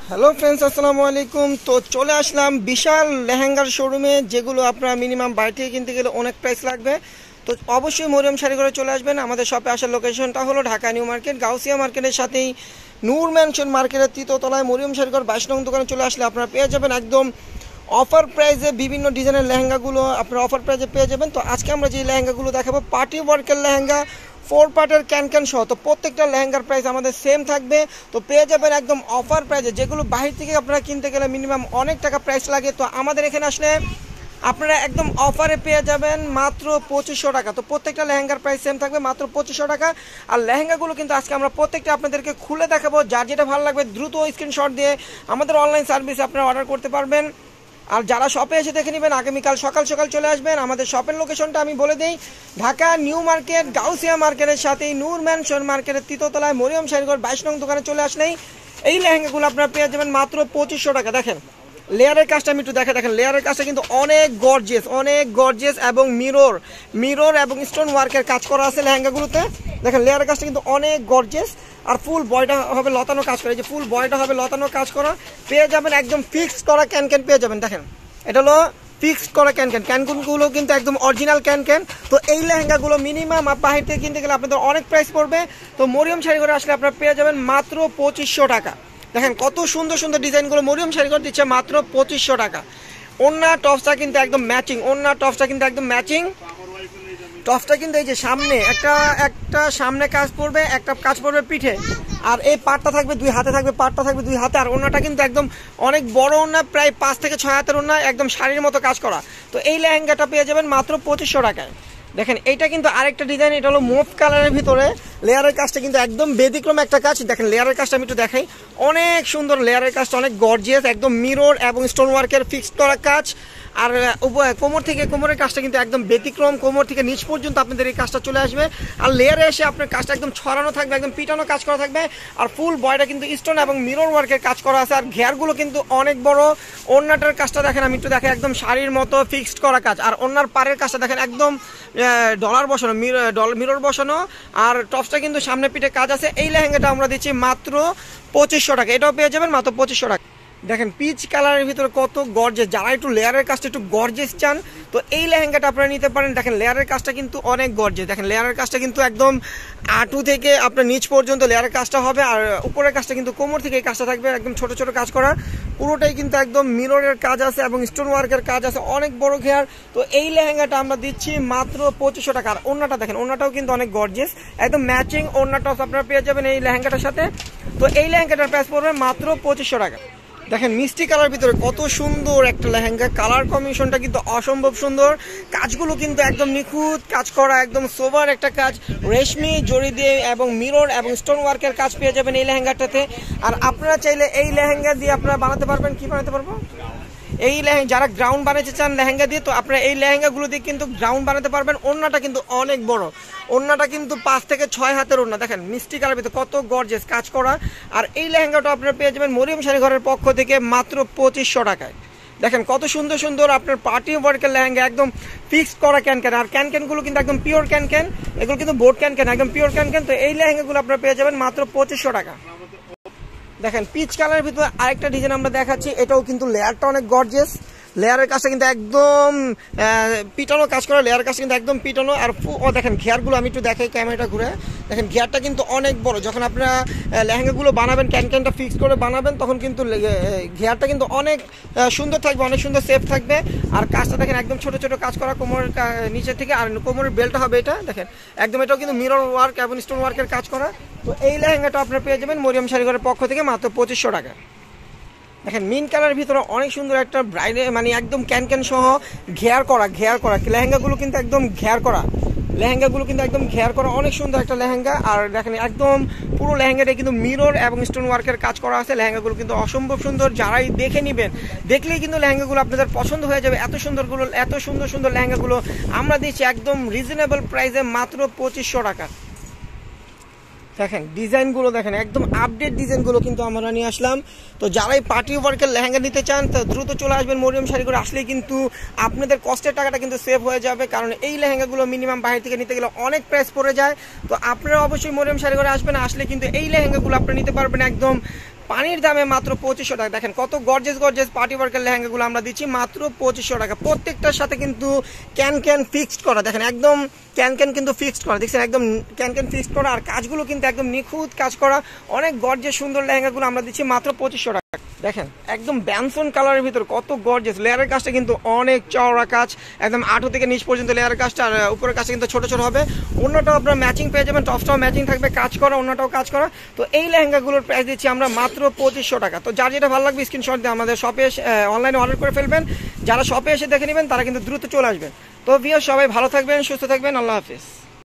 Hello friends, আসসালামু আলাইকুম। তো চলে আসলাম বিশাল লেহেঙ্গার শোরুমে, যেগুলো আপনারা মিনিমাম বাড়ি থেকে কিনতে গেলে অনেক প্রাইস লাগবে। তো অবশ্যই মরিয়ম শাড়িঘরে চলে আসবেন। আমাদের শপে আসার লোকেশনটা হলো ঢাকা নিউ মার্কেট, গাউসিয়া মার্কেটের সাথেই নূর ম্যানশন মার্কেটের তৃতীয়তলায় মরিয়ম শাড়িঘর 22 নং দোকানে চলে আসলে আপনারা পেয়ে যাবেন একদম অফার প্রাইসে বিভিন্ন ডিজাইনের লেহেঙ্গাগুলো আপনারা অফার প্রাইসে পেয়ে যাবেন। তো আজকে আমরা যে লেহেঙ্গাগুলো দেখাবো পার্টি ওয়ার্কের লেহেঙ্গা, 4 পার্টের ক্যান সহ। তো প্রত্যেকটা লেহেঙ্গার প্রাইস আমাদের সেম থাকবে। তো পেয়ে যাবেন একদম অফার প্রাইসে, যেগুলো বাহির থেকে আপনারা কিনতে গেলে মিনিমাম অনেক টাকা প্রাইস লাগে। তো আমাদের এখানে আসলে আপনারা একদম অফারে পেয়ে যাবেন মাত্র 2500 টাকা। তো প্রত্যেকটা লেহেঙ্গার প্রাইস সেম থাকবে, মাত্র 2500 টাকা। আর লেহেঙ্গাগুলো কিন্তু আজকে আমরা প্রত্যেকটা আপনাদেরকে খুলে দেখাবো। যার যেটা ভালো লাগবে দ্রুত স্ক্রিনশট দিয়ে আমাদের অনলাইন সার্ভিসে আপনারা অর্ডার করতে পারবেন। আর যারা শপে এসে দেখে নেবেন আগামীকাল সকাল সকাল চলে আসবেন। আমাদের শপের লোকেশনটা আমি বলে দিই, ঢাকা নিউ মার্কেট, গাউসিয়া মার্কেটের সাথেই নূর ম্যানশন মার্কেটের তৃতীয়তলায় মরিয়ম শাড়িঘর 22 নং দোকানে চলে আসলেই এই লেহেঙ্গাগুলো আপনারা পেয়ে যাবেন মাত্র 2500 টাকা। দেখেন লেয়ারের কাজটা আমি একটু দেখেন লেয়ারের কাজটা কিন্তু অনেক গর্জিয়াস এবং মিরর এবং স্টোন ওয়ার্কের কাজ করা আছে লেহেঙ্গাগুলোতে। দেখেন লেয়ারের কাজটা কিন্তু অনেক গর্জিয়াস। আর ফুল বয়টা হবে লতানো কাজ করা, এই যে ফুল বয়টা হবে লতানো কাজ করা পেয়ে যাবেন, একদম ফিক্সড করা ক্যান পেয়ে যাবেন। দেখেন এটা হলো ফিক্সড করা ক্যানগুলো কিন্তু একদম অরিজিনাল ক্যান। তো এই লেহেঙ্গাগুলো মিনিমাম বাহির থেকে কিনতে গেলে আপনাদের অনেক প্রাইস পড়বে। তো মরিয়ম শাড়িঘরে আসলে আপনারা পেয়ে যাবেন মাত্র 2500 টাকা। দেখেন কত সুন্দর সুন্দর ডিজাইনগুলো মরিয়ম শাড়িঘর দিচ্ছে মাত্র 2500 টাকা। ওন্না টপসটা কিন্তু একদম ম্যাচিং, টপসটা কিন্তু এই যে সামনে একটা সামনে কাজ পড়বে, একটা কাজ পড়বে পিঠে, আর এই পাটটা থাকবে দুই হাতে, আর ওন্নাটা কিন্তু একদম অনেক বড় ওন্না, প্রায় 5 থেকে 6 হাতের ওন্না, একদম শাড়ির মতো কাজ করা। তো এই লেহেঙ্গাটা পেয়ে যাবেন মাত্র 2500 টাকায়। দেখেন এইটা কিন্তু আরেকটা ডিজাইন, এটা হলো মুভ কালারের ভিতরে লেয়ারের কাজটা কিন্তু একদম ব্যতিক্রম একটা কাজ। দেখেন লেয়ারের কাজটা আমি একটু দেখাই, অনেক সুন্দর লেয়ারের কাজটা, অনেক গর্জিয়াস, একদম মিরর এবং স্টোন ওয়ার্কের ফিক্সড করা কাজ। আর কোমরের কাজটা কিন্তু একদম ব্যতিক্রম, কোমর থেকে নিচ পর্যন্ত আপনাদের এই কাজটা চলে আসবে। আর লেয়ারে এসে আপনার কাজটা একদম ছড়ানো থাকবে, একদম পিটানো কাজ করা থাকবে। আর ফুল বয়টা কিন্তু স্টোন এবং মিরর ওয়ার্কের কাজ করা আছে। আর ঘেরগুলো কিন্তু অনেক বড়। ওড়নাটার কাজটা দেখেন আমি একটু দেখাই, একদম শাড়ির মতো ফিক্সড করা কাজ। আর ওড়নার পাড়ের কাজটা দেখেন একদম মিরর বসানো। আর টপসটা কিন্তু সামনে পিঠে কাজ আছে। এই লেহেঙ্গাটা আমরা দিচ্ছি মাত্র 2500 টাকা। এটাও পেয়ে যাবেন মাত্র 2500 টাকা। দেখেন পিচ কালারের ভিতরে কত গর্জিয়াস, যারা একটু লেয়ারের কাজটা একটু গর্জিয়াস চান তো এই লেহেঙ্গাটা আপনারা নিতে পারেন। দেখেন লেয়ারের কাজটা কিন্তু অনেক গর্জিয়াস, দেখেন লেয়ারের কাজটা কিন্তু একদম আঁটু থেকে আপনার নিচ পর্যন্ত লেয়ারের কাজটা হবে। আর উপরের কাজটা কিন্তু কোমর থেকে এই কাজটা থাকবে, একদম ছোট ছোট কাজ করা, পুরোটাই কিন্তু একদম মিররের কাজ আছে এবং স্টোন ওয়ার্কের কাজ আছে, অনেক বড় ঘের। তো এই লেহেঙ্গাটা আমরা দিচ্ছি মাত্র 2500 টাকা। আর ওড়নাটা দেখেন, ওড়নাটাও কিন্তু অনেক গর্জিয়াস, একদম ম্যাচিং ওড়নাটা আপনারা পেয়ে যাবেন এই লেহেঙ্গাটার সাথে। তো এই লেহেঙ্গাটার প্রাইস পড়বে মাত্র 2500 টাকা। দেখেন মিষ্টি কালার ভিতরে কত সুন্দর একটা লেহেঙ্গা, কালার কম্বিনেশনটা কিন্তু অসম্ভব সুন্দর, কাজগুলো কিন্তু একদম নিখুঁত কাজ করা, একদম সোবার একটা কাজ, রেশমি জড়ি দিয়ে এবং মিরর এবং স্টোন ওয়ার্কের কাজ পেয়ে যাবেন এই লেহেঙ্গাটাতে। আর আপনারা চাইলে এই লেহেঙ্গা দিয়ে আপনারা বানাতে পারবেন, কি বানাতে পারবো, এই লেহেঙ্গা যারা গ্রাউন্ড বানাতে চান লেহেঙ্গা দিয়ে, তো আপনারা এই লেহেঙ্গাগুলো দিয়ে কিন্তু গ্রাউন্ড বানাতে পারবেন। ওড়নাটা কিন্তু অনেক বড়, ওড়নাটা কিন্তু 5 থেকে 6 হাতের ওড়না। দেখেন মিষ্টি কালার ভিতরে কত গর্জিয়াস কাজ করা। আর এই লেহেঙ্গাটা আপনারা পেয়ে যাবেন মরিয়ম শাড়িঘরের পক্ষ থেকে মাত্র 2500 টাকায়। দেখেন কত সুন্দর সুন্দর আপনার পার্টি ওয়ার্কের লেহেঙ্গা, একদম ফিক্সড করা ক্যান। আর ক্যানগুলো কিন্তু একদম পিওর ক্যান, এগুলো কিন্তু বোর্ড ক্যান, একদম পিওর ক্যান। তো এই লেহেঙ্গাগুলো আপনারা পেয়ে যাবেন মাত্র 2500 টাকা। দেখেন পিচ কালারের ভিতরে আরেকটা ডিজাইন আমরা দেখাচ্ছি, এটাও কিন্তু লেয়ারটা অনেক গর্জিয়াস, লেয়ারের কাজটা কিন্তু একদম পিটানো কাজ করা, লেয়ারের কাজটা কিন্তু একদম পিটানো। আর দেখেন ঘেরগুলো আমি একটু দেখাই ক্যামেরাটা ঘুরে, দেখেন ঘেরটা কিন্তু অনেক বড়। যখন আপনারা লেহেঙ্গাগুলো বানাবেন, ক্যানটা ফিক্স করে বানাবেন, তখন কিন্তু ঘেরটা কিন্তু অনেক সুন্দর থাকবে, অনেক সুন্দর সেফ থাকবে। আর কাজটা দেখেন একদম ছোট ছোট কাজ করা কোমরের নিচে থেকে, আর কোমরের বেল্টটা হবে এটা দেখেন একদম, এটাও কিন্তু মিরর ওয়ার্ক এবং স্টোন ওয়ার্কের কাজ করা। তো এই লেহেঙ্গাটা আপনারা পেয়ে যাবেন মরিয়ম শাড়িঘরের পক্ষ থেকে মাত্র 2500 টাকা। দেখেন মিন কালারের ভিতরে অনেক সুন্দর একটা ব্রাইডে মানে একদম ক্যান সহ ঘেয়ার করা লেহেঙ্গাগুলো কিন্তু একদম ঘেয়ার করা, অনেক সুন্দর একটা লেহেঙ্গা। আর দেখেন একদম পুরো লেহেঙ্গাটা কিন্তু মিরর এবং স্টোন ওয়ার্কের কাজ করা আছে। লেহেঙ্গাগুলো কিন্তু অসম্ভব সুন্দর, যারাই দেখে নেবেন দেখলেই কিন্তু লেহেঙ্গাগুলো আপনাদের পছন্দ হয়ে যাবে। এত সুন্দর সুন্দর লেহেঙ্গাগুলো আমরা দিচ্ছি একদম রিজনেবল প্রাইসে মাত্র 2500 টাকা। দেখেন ডিজাইনগুলো দেখেন একদম আপডেট ডিজাইনগুলো কিন্তু আমরা নিয়ে আসলাম। তো যারাই পার্টি ওয়ার্কের লেহেঙ্গা নিতে চান তো দ্রুত চলে আসবেন মরিয়ম শাড়িঘরে। আসলেই কিন্তু আপনাদের কষ্টের টাকাটা কিন্তু সেভ হয়ে যাবে, কারণ এই লেহেঙ্গাগুলো মিনিমাম বাইরে থেকে নিতে গেলে অনেক প্রাইস পড়ে যায়। তো আপনারা অবশ্যই মরিয়ম শাড়িঘরে আসবেন, আসলে কিন্তু এই লেহেঙ্গাগুলো আপনারা নিতে পারবেন একদম পানির দামে মাত্র 2500 টাকা। দেখেন কত গর্জেস গর্জেস পার্টি ওয়ার্কের লেহেঙ্গাগুলো আমরা দিচ্ছি মাত্র 2500 টাকা। প্রত্যেকটার সাথে কিন্তু ক্যান ফিক্সড করা, দেখেন একদম ক্যান কিন্তু ফিক্সড করা, দেখছেন একদম ক্যান ফিক্সড করা, আর কাজগুলো কিন্তু একদম নিখুঁত কাজ করা। অনেক গর্জেস সুন্দর লেহেঙ্গাগুলো আমরা দিচ্ছি মাত্র 2500 টাকা। দেখেন একদম ব্যানসন কালারের ভিতর কত গর্জেস, লেয়ারের কাজটা কিন্তু অনেক চওড়া কাজ, একদম আঁটু থেকে নিচ পর্যন্ত লেয়ারের কাজটা, আর উপরের কাজটা কিন্তু ছোট ছোট হবে। অন্যটাও আপনার ম্যাচিং পেয়ে যাবেন, টপসটাও ম্যাচিং থাকবে, কাজ করা, অন্যটাও কাজ করা। তো এই লেহেঙ্গাগুলোর প্রাইস দিচ্ছি আমরা মাত্র 2500 টাকা। তো যার যেটা ভালো লাগবে স্ক্রিনশট দিয়ে আমাদের শপে অনলাইনে অর্ডার করে ফেলবেন। যারা শপে এসে দেখে নেবেন তারা কিন্তু দ্রুত চলে আসবেন। তো ভিউয়ার্স সবাই ভালো থাকবেন, সুস্থ থাকবেন, আল্লাহ হাফিজ।